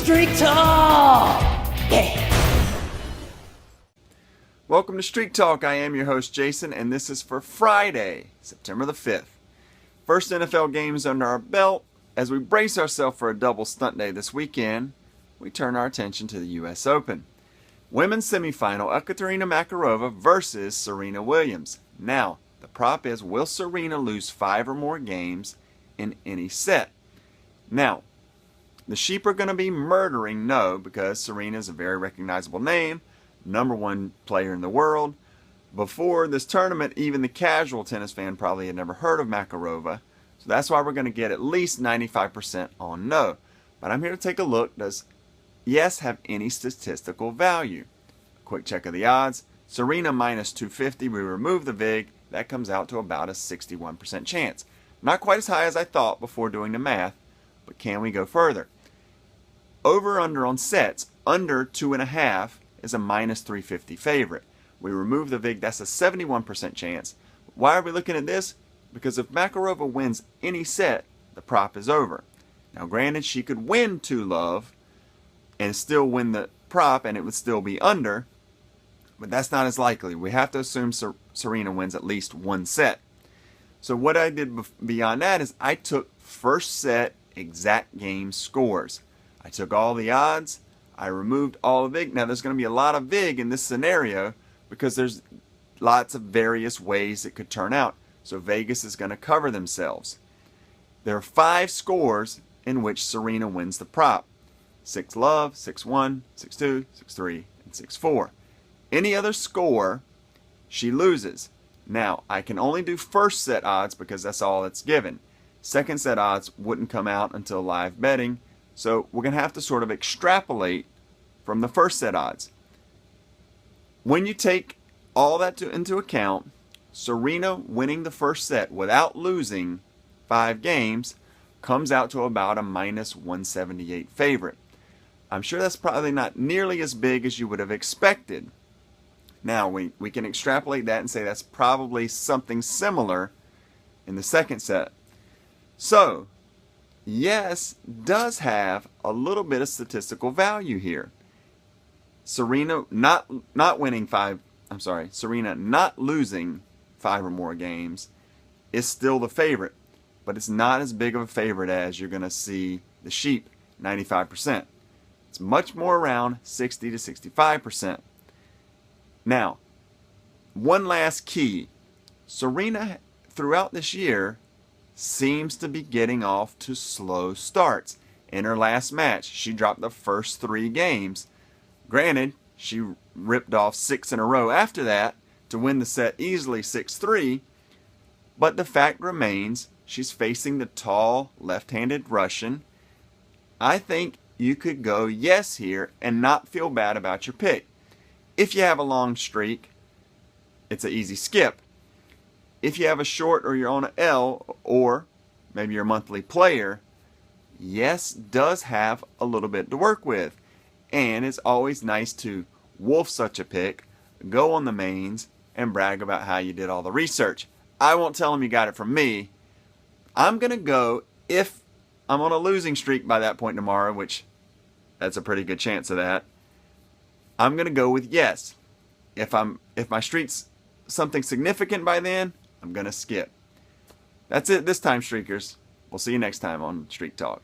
Streak Talk! Yeah! Welcome to Streak Talk. I am your host, Jason, and this is for Friday, September the 5th. First NFL games under our belt. As we brace ourselves for a double stunt day this weekend, we turn our attention to the U.S. Open. Women's semifinal, Ekaterina Makarova versus Serena Williams. Now, the prop is, will Serena lose 5 or more games in any set? Now, the sheep are going to be murdering no, because Serena is a very recognizable name, #1 player in the world. Before this tournament, even the casual tennis fan probably had never heard of Makarova. So that's why we're going to get at least 95% on no. But I'm here to take a look. Does yes have any statistical value? Quick check of the odds. Serena minus 250. We remove the VIG. That comes out to about a 61% chance. Not quite as high as I thought before doing the math, but can we go further? Over under on sets, under 2.5 is a minus 350 favorite. We remove the VIG, that's a 71% chance. Why are we looking at this? Because if Makarova wins any set, the prop is over. Now granted, she could win 2-love and still win the prop and it would still be under, but that's not as likely. We have to assume Serena wins at least one set. So what I did beyond that is I took first set exact game scores. I took all the odds, I removed all the VIG. Now there's going to be a lot of VIG in this scenario because there's lots of various ways it could turn out. So Vegas is going to cover themselves. There are 5 scores in which Serena wins the prop. 6-love, 6-1, 6-2, 6-3, and 6-4. Any other score, she loses. Now, I can only do first set odds because that's all it's given. Second set odds wouldn't come out until live betting. So we're going to have to sort of extrapolate from the first set odds. When you take all that into account, Serena winning the first set without losing 5 games comes out to about a minus 178 favorite. I'm sure that's probably not nearly as big as you would have expected. Now, we can extrapolate that and say that's probably something similar in the second set. So, yes does have a little bit of statistical value here. Serena not losing 5 or more games is still the favorite, but it's not as big of a favorite as you're going to see the sheep, 95%. It's much more around 60 to 65%. Now, one last key. Serena, throughout this year, seems to be getting off to slow starts. In her last match, she dropped the first 3 games. Granted, she ripped off 6 in a row after that to win the set easily 6-3, but the fact remains she's facing the tall left-handed Russian. I think you could go yes here and not feel bad about your pick. If you have a long streak, it's an easy skip. If you have a short or you're on an L, or maybe you're a monthly player, yes does have a little bit to work with. And it's always nice to wolf such a pick, go on the mains, and brag about how you did all the research. I won't tell them you got it from me. I'm going to go, if I'm on a losing streak by that point tomorrow, which that's a pretty good chance of that, I'm going to go with yes. If my streak's something significant by then, I'm going to skip. That's it this time, Streakers. We'll see you next time on Streak Talk.